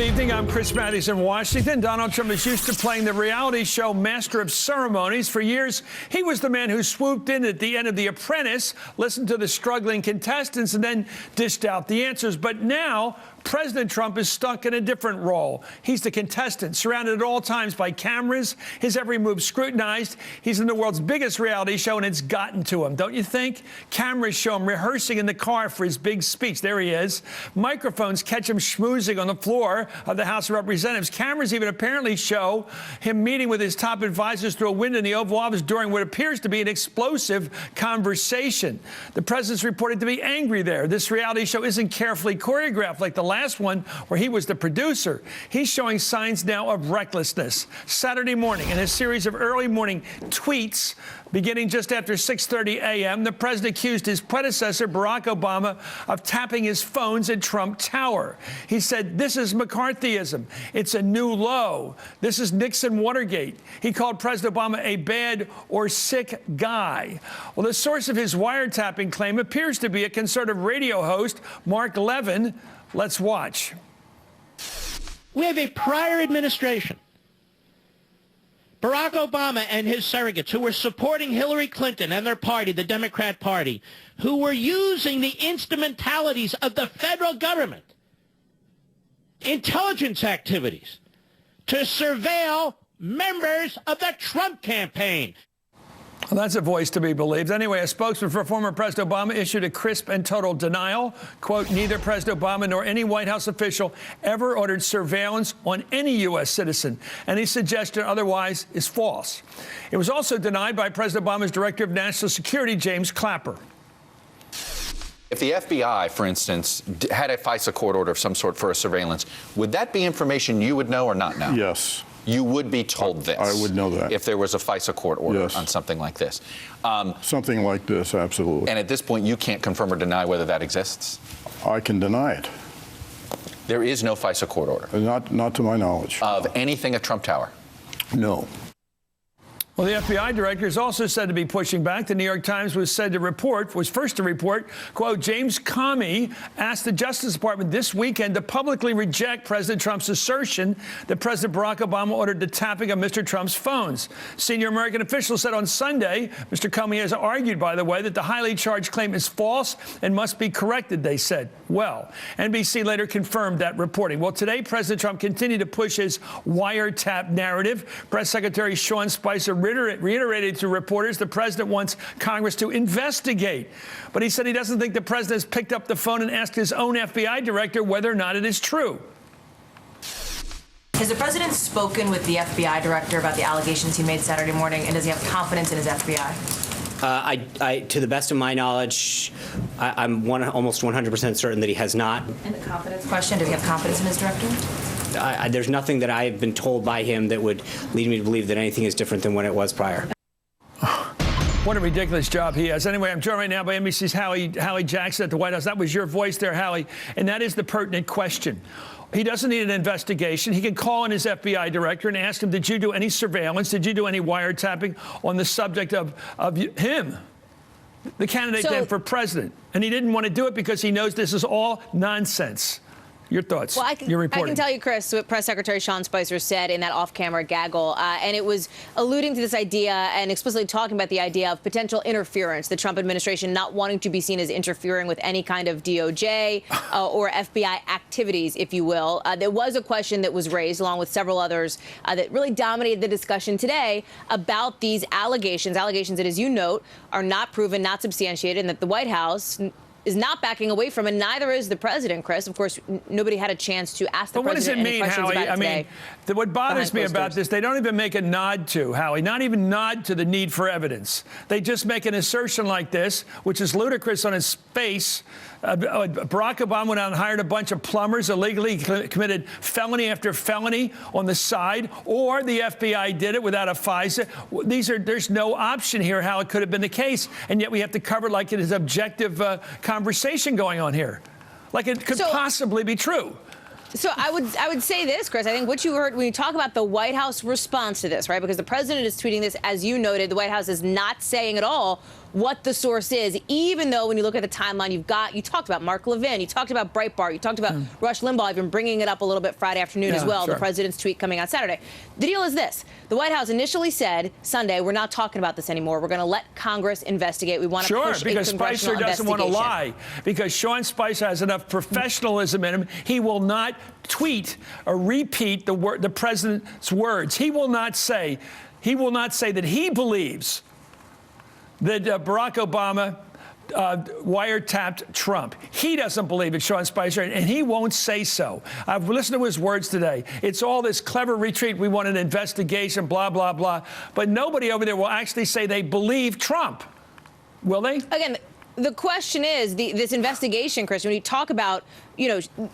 Good evening. I'm Chris Matthews in Washington. Donald Trump is used to playing the reality show Master of Ceremonies. For years, he was the man who swooped in at the end of The Apprentice, listened to the struggling contestants, and then dished out the answers. But now, President Trump is stuck in a different role. He's the contestant, surrounded at all times by cameras, his every move scrutinized. He's in the world's biggest reality show, and it's gotten to him, don't you think? Cameras show him rehearsing in the car for his big speech. There he is. Microphones catch him schmoozing on the floor of the House of Representatives. Cameras even apparently show him meeting with his top advisors through a window in the Oval Office during what appears to be an explosive conversation. The president's reported to be angry there. This reality show isn't carefully choreographed like the last one where he was the producer. He's showing signs now of recklessness. Saturday morning, in a series of early morning tweets beginning just after 6:30 a.m., the president accused his predecessor, Barack Obama, of tapping his phones at Trump Tower. He said, "This is McCarthyism. It's a new low. This is Nixon Watergate." He called President Obama a bad or sick guy. Well, the source of his wiretapping claim appears to be a conservative radio host, Mark Levin. Let's watch. We have a prior administration, Barack Obama and his surrogates, who were supporting Hillary Clinton and their party, the Democrat Party, who were using the instrumentalities of the federal government, intelligence activities, to surveil members of the Trump campaign. Well, that's a voice to be believed. Anyway, a spokesman for former President Obama issued a crisp and total denial. Quote, neither President Obama nor any White House official ever ordered surveillance on any U.S. citizen. Any suggestion otherwise is false. It was also denied by President Obama's Director of National Security, James Clapper. If the FBI, for instance, had a FISA court order of some sort for a surveillance, would that be information you would know or not know? Yes. You would be told this. I would know that. If there was a FISA court order Yes. on something like this. Something like this, absolutely. And at this point, you can't confirm or deny whether that exists? I can deny it. There is no FISA court order? Not to my knowledge. Of anything at Trump Tower? No. Well, the FBI director is also said to be pushing back. The New York Times was first to report, quote, James Comey asked the Justice Department this weekend to publicly reject President Trump's assertion that President Barack Obama ordered the tapping of Mr. Trump's phones. Senior American officials said on Sunday, Mr. Comey has argued, by the way, that the highly charged claim is false and must be corrected, they said. Well, NBC later confirmed that reporting. Well, today, President Trump continued to push his wiretap narrative. Press Secretary Sean Spicer reiterated to reporters the president wants Congress to investigate. But he said he doesn't think the president has picked up the phone and asked his own FBI director whether or not it is true. Has the president spoken with the FBI director about the allegations he made Saturday morning, and does he have confidence in his FBI? To the best of my knowledge, I'm almost 100% certain that he has not. And the confidence question, does he have confidence in his director? There's nothing that I have been told by him that would lead me to believe that anything is different than when it was prior. What a ridiculous job he has. Anyway, I'm joined right now by NBC's Hallie Jackson at the White House. That was your voice there, Hallie. And that is the pertinent question. He doesn't need an investigation. He can call on his FBI director and ask him, did you do any surveillance? Did you do any wiretapping on the subject of him, the candidate then for president? And he didn't want to do it because he knows this is all nonsense. Your thoughts? Well, Your reporting. I can tell you, Chris, what Press Secretary Sean Spicer said in that off-camera gaggle, and it was alluding to this idea and explicitly talking about the idea of potential interference, the Trump administration not wanting to be seen as interfering with any kind of DOJ or FBI activities, if you will. There was a question that was raised, along with several others, that really dominated the discussion today about these allegations that, as you note, are not proven, not substantiated, and that the White House is not backing away from, and neither is the president, Chris. Of course, nobody had a chance to ask the president any questions about it today. What bothers me about this, they don't even make a nod to, Howie, not even nod to the need for evidence. They just make an assertion like this, which is ludicrous on its face. Barack Obama went out and hired a bunch of plumbers, illegally committed felony after felony on the side, or the FBI did it without a FISA. There's no option here how it could have been the case, and yet we have to cover it like it is objective conversation going on here, like it could possibly be true. So I would say this, Chris. I think what you heard when you talk about the White House response to this, right? Because the president is tweeting this, as you noted, the White House is not saying at all what the source is, even though when you look at the timeline, you talked about Mark Levin, you talked about Breitbart, you talked about Rush Limbaugh. I've been bringing it up a little bit Friday afternoon as well, sure. the president's tweet coming out Saturday. The deal is this. The White House initially said Sunday, we're not talking about this anymore. We're going to let Congress investigate. We want to push a because congressional Spicer doesn't want to investigation. lie. Because Sean Spicer has enough professionalism in him. He will not tweet or repeat the president's words. He will not say that he believes that Barack Obama wiretapped Trump. He doesn't believe it, Sean Spicer, and he won't say so. I've listened to his words today. It's all this clever retreat. We want an investigation, blah, blah, blah. But nobody over there will actually say they believe Trump. Will they? Again, the question is, this investigation, Chris, when you talk about,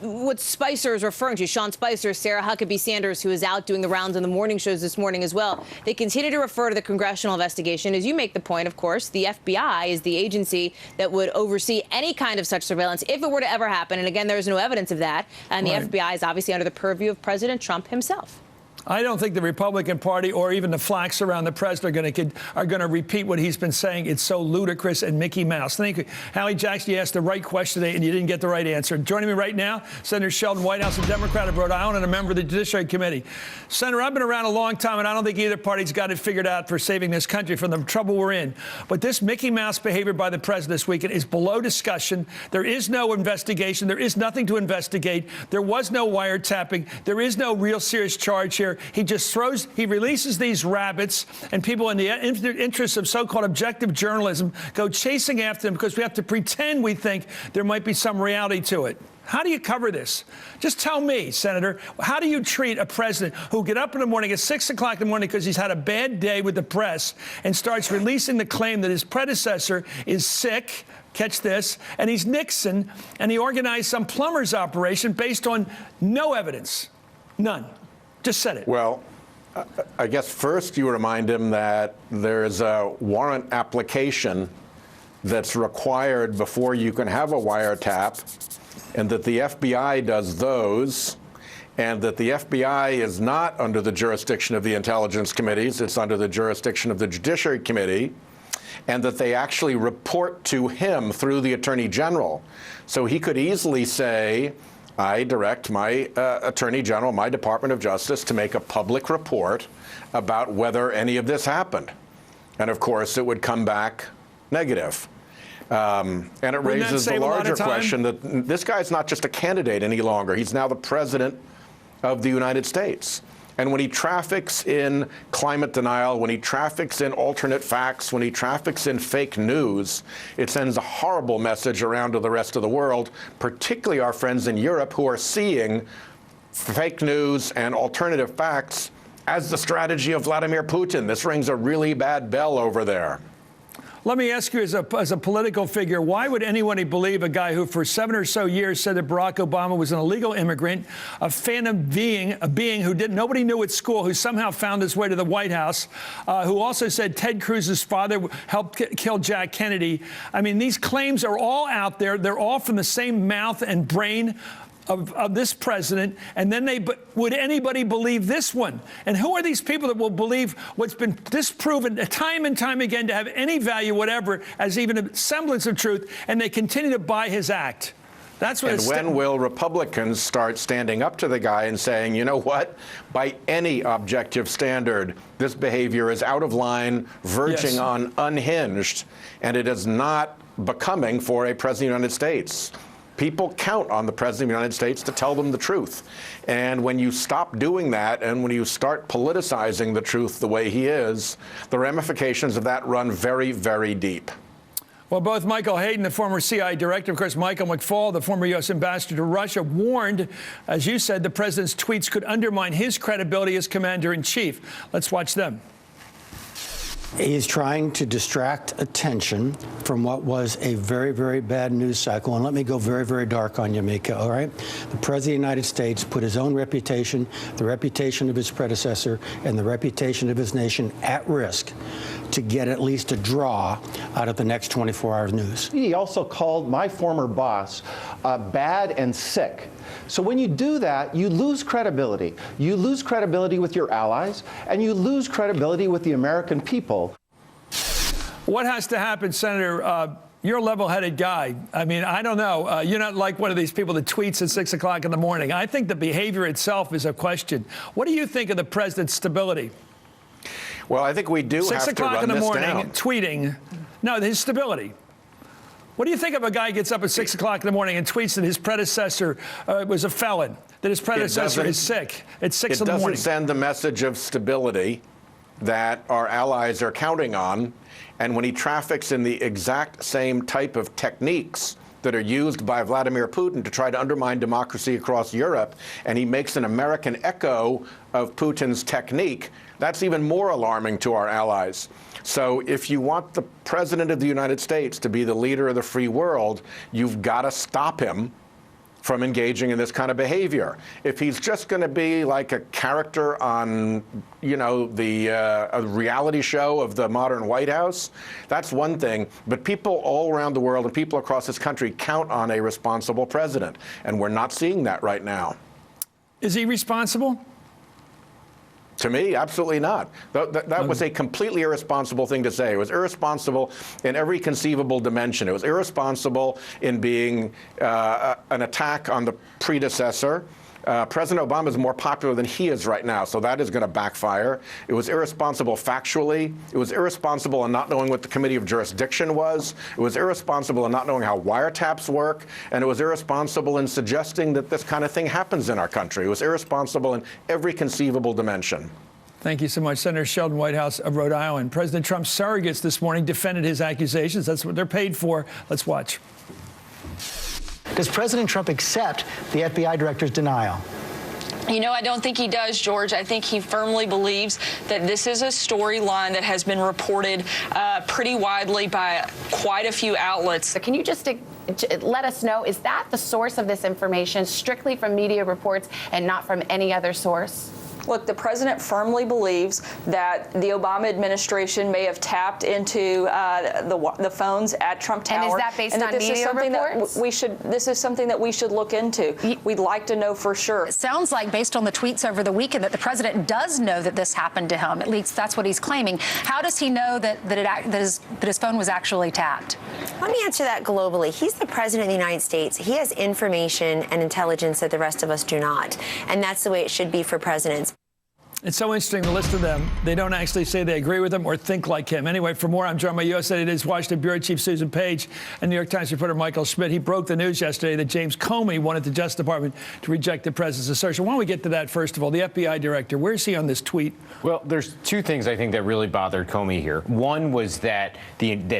what Spicer is referring to, Sean Spicer, Sarah Huckabee Sanders, who is out doing the rounds on the morning shows this morning as well, they continue to refer to the congressional investigation. As you make the point, of course, the FBI is the agency that would oversee any kind of such surveillance if it were to ever happen. And again, there is no evidence of that. And the FBI is obviously under the purview of President Trump himself. I don't think the Republican Party or even the flacks around the president are going to repeat what he's been saying. It's so ludicrous and Mickey Mouse. Thank you. Hallie Jackson, you asked the right question today, and you didn't get the right answer. Joining me right now, Senator Sheldon Whitehouse, a Democrat of Rhode Island and a member of the Judiciary Committee. Senator, I've been around a long time, and I don't think either party's got it figured out for saving this country from the trouble we're in. But this Mickey Mouse behavior by the president this weekend is below discussion. There is no investigation. There is nothing to investigate. There was no wiretapping. There is no real serious charge here. He releases these rabbits, and people in the interest of so-called objective journalism go chasing after them because we have to pretend we think there might be some reality to it. How do you cover this? Just tell me, Senator, how do you treat a president who get up in the morning at 6 o'clock in the morning because he's had a bad day with the press and starts releasing the claim that his predecessor is sick, catch this, and he's Nixon, and he organized some plumber's operation based on no evidence? None. Just said it. Well, I guess first you remind him that there is a warrant application that's required before you can have a wiretap, and that the FBI does those, and that the FBI is not under the jurisdiction of the intelligence committees. It's under the jurisdiction of the Judiciary Committee, and that they actually report to him through the Attorney General. So he could easily say, I direct my Attorney General, my Department of Justice, to make a public report about whether any of this happened. And of course, it would come back negative. And it raises the larger question that this guy's not just a candidate any longer. He's now the president of the United States. And when he traffics in climate denial, when he traffics in alternate facts, when he traffics in fake news, it sends a horrible message around to the rest of the world, particularly our friends in Europe who are seeing fake news and alternative facts as the strategy of Vladimir Putin. This rings a really bad bell over there. Let me ask you, as a political figure, why would anybody believe a guy who for 7 or so years said that Barack Obama was an illegal immigrant, a phantom being, a being who nobody knew at school, who somehow found his way to the White House, who also said Ted Cruz's father helped kill Jack Kennedy? I mean, these claims are all out there. They're all from the same mouth and brain of this president, and then would anybody believe this one? And who are these people that will believe what's been disproven time and time again to have any value whatever as even a semblance of truth, and they continue to buy his act? That's what. And when will Republicans start standing up to the guy and saying, you know what, by any objective standard, this behavior is out of line, verging on unhinged, and it is not becoming for a president of the United States? People count on the President of the United States to tell them the truth. And when you stop doing that, and when you start politicizing the truth the way he is, the ramifications of that run very, very deep. Well, both Michael Hayden, the former CIA director, of course, Michael McFaul, the former U.S. ambassador to Russia, warned, as you said, the president's tweets could undermine his credibility as commander-in-chief. Let's watch them. He's trying to distract attention from what was a very, very bad news cycle. And let me go very, very dark on you, Mika, all right? The President of the United States put his own reputation, the reputation of his predecessor, and the reputation of his nation at risk to get at least a draw out of the next 24-hour news. He also called my former boss bad and sick. So when you do that, you lose credibility. You lose credibility with your allies, and you lose credibility with the American people. What has to happen, Senator? You're a level-headed guy. I mean, I don't know. You're not like one of these people that tweets at 6 o'clock in the morning. I think the behavior itself is a question. What do you think of the president's stability? Well, I think we do have to run this down. 6 o'clock in the morning, tweeting. No, his stability. What do you think of a guy who gets up at 6 o'clock in the morning and tweets that his predecessor was a felon, that his predecessor is sick at 6 in the morning? It doesn't send the message of stability that our allies are counting on. And when he traffics in the exact same type of techniques that are used by Vladimir Putin to try to undermine democracy across Europe, and he makes an American echo of Putin's technique, that's even more alarming to our allies. So if you want the President of the United States to be the leader of the free world, you've got to stop him from engaging in this kind of behavior. If he's just going to be like a character on, you know, a reality show of the modern White House, that's one thing. But people all around the world and people across this country count on a responsible president, and we're not seeing that right now. Is he responsible? To me, absolutely not. That was a completely irresponsible thing to say. It was irresponsible in every conceivable dimension. It was irresponsible in being an attack on the predecessor. President Obama is more popular than he is right now, so that is going to backfire. It was irresponsible factually. It was irresponsible in not knowing what the Committee of Jurisdiction was. It was irresponsible in not knowing how wiretaps work. And it was irresponsible in suggesting that this kind of thing happens in our country. It was irresponsible in every conceivable dimension. Thank you so much, Senator Sheldon Whitehouse of Rhode Island. President Trump's surrogates this morning defended his accusations. That's what they're paid for. Let's watch. Does President Trump accept the FBI director's denial? You know, I don't think he does, George. I think he firmly believes that this is a storyline that has been reported pretty widely by quite a few outlets. So can you just let us know, is that the source of this information, strictly from media reports and not from any other source? Look, the president firmly believes that the Obama administration may have tapped into the phones at Trump Tower. And is that based on media reports? This is something that we should look into. We'd like to know for sure. It sounds like, based on the tweets over the weekend, that the president does know that this happened to him. At least that's what he's claiming. How does he know that his phone was actually tapped? Let me answer that globally. He's the president of the United States. He has information and intelligence that the rest of us do not. And that's the way it should be for presidents. It's so interesting to listen to them. They don't actually say they agree with him or think like him. Anyway, for more, I'm joined by USA Today's Washington Bureau Chief Susan Page and New York Times reporter Michael Schmidt. He broke the news yesterday that James Comey wanted the Justice Department to reject the president's assertion. Why don't we get to that first of all? The FBI director, where is he on this tweet? Well, there's two things I think that really bothered Comey here. One was that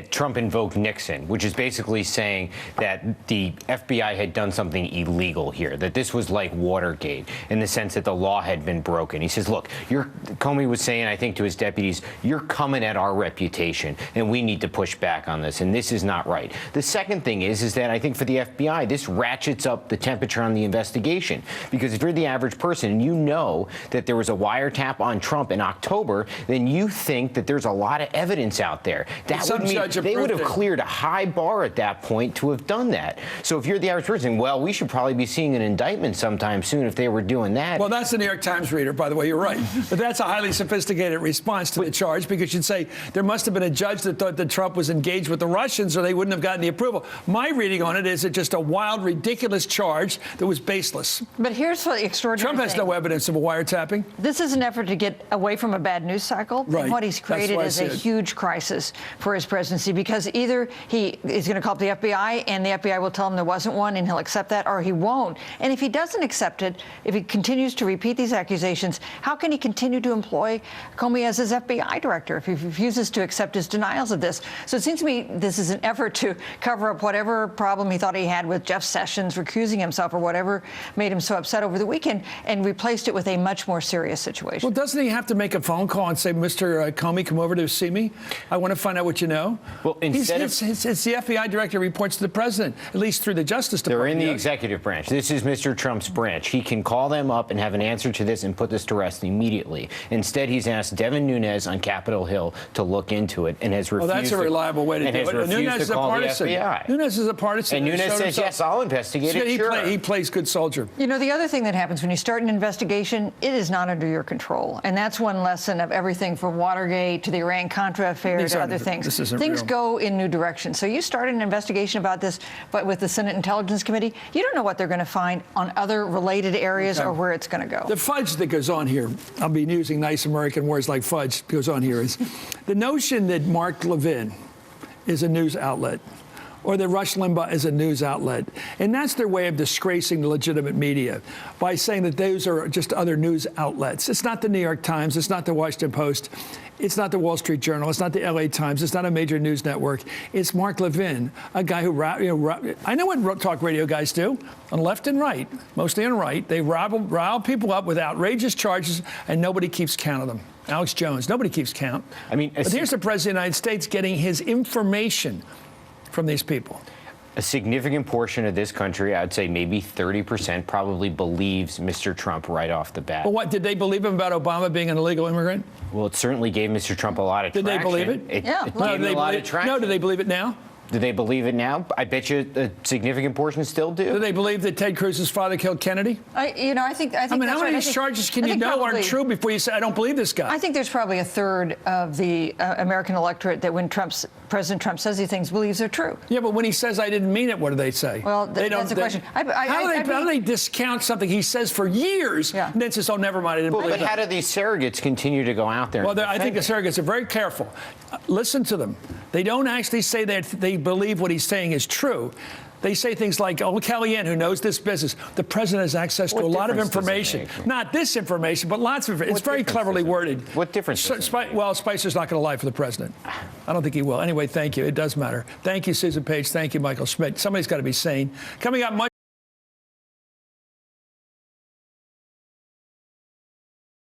Trump invoked Nixon, which is basically saying that the FBI had done something illegal here, that this was like Watergate in the sense that the law had been broken. He says, look, Comey was saying, I think, to his deputies, you're coming at our reputation, and we need to push back on this, and this is not right. The second thing is that I think for the FBI, this ratchets up the temperature on the investigation, because if you're the average person and you know that there was a wiretap on Trump in October, then you think that there's a lot of evidence out there. That would mean they would have cleared a high bar at that point to have done that. So if you're the average person, well, we should probably be seeing an indictment sometime soon if they were doing that. Well, that's the New York Times reader, by the way. You're right. But that's a highly sophisticated response to the charge, because you'd say there must have been a judge that thought that Trump was engaged with the Russians or they wouldn't have gotten the approval. My reading on it is it's just a wild, ridiculous charge that was baseless. But here's the extraordinary Trump has thing. No evidence of a wiretapping. This is an effort to get away from a bad news cycle. Right. And what he's created is a huge crisis for his presidency, because either he is going to call up the FBI and the FBI will tell him there wasn't one and he'll accept that, or he won't. And if he doesn't accept it, if he continues to repeat these accusations, how can he continue to employ Comey as his FBI director if he refuses to accept his denials of this? So it seems to me this is an effort to cover up whatever problem he thought he had with Jeff Sessions recusing himself or whatever made him so upset over the weekend, and replaced it with a much more serious situation. Well, doesn't he have to make a phone call and say, Mr. Comey, come over to see me? I want to find out what you know. Well, instead it's the FBI director reports to the president, at least through the Justice Department. They're in the executive branch. This is Mr. Trump's branch. He can call them up and have an answer to this and put this to rest immediately. immediately. Instead, he's asked Devin Nunes on Capitol Hill to look into it and has refused. Well, that's a reliable way to do it. Nunes is a partisan. Nunes is a partisan. And Nunes says, yes, I'll investigate it. He plays good soldier. You know, the other thing that happens when you start an investigation, it is not under your control. And that's one lesson of everything from Watergate to the Iran-Contra affair to other things. Things go in new directions. So you start an investigation about this, but with the Senate Intelligence Committee, you don't know what they're going to find on other related areas or where it's going to go. The fudge that goes on here, I'll be using nice American words like fudge, goes on here, is the notion that Mark Levin is a news outlet, or that Rush Limbaugh is a news outlet. And that's their way of disgracing the legitimate media by saying that those are just other news outlets. It's not the New York Times. It's not the Washington Post. It's not the Wall Street Journal. It's not the LA Times. It's not a major news network. It's Mark Levin, a guy who, I know what talk radio guys do, on left and right, mostly on right. They rile people up with outrageous charges, and nobody keeps count of them. Alex Jones, nobody keeps count. I mean, but here's the President of the United States getting his information from these people. A significant portion of this country, I'd say maybe 30%, probably believes Mr. Trump right off the bat. Well, what, did they believe him about Obama being an illegal immigrant? Well, it certainly gave Mr. Trump a lot of traction. Did they believe it? It gave him a lot of traction. No, do they believe it now? Do they believe it now? I bet you a significant portion still do. Do they believe that Ted Cruz's father killed Kennedy? I think I mean, how many of these charges can you know aren't true before you say, I don't believe this guy? I think there's probably a third of the American electorate that when President Trump says these things believes they're true. Yeah, but when he says I didn't mean it, what do they say? Well, that's the question. How do they discount something he says for years and then says, oh, never mind, I didn't believe it? But how do these surrogates continue to go out there? Well, I think the surrogates are very careful. Listen to them. They don't actually say that they believe what he's saying is true. They say things like, oh, Kellyanne, who knows this business, the president has access to a lot of information. Not this information, but lots of information. It's very cleverly worded. What difference does it make? Well, Spicer's not going to lie for the president. I don't think he will. Anyway, thank you. It does matter. Thank you, Susan Page. Thank you, Michael Schmidt. Somebody's got to be sane. Coming up, much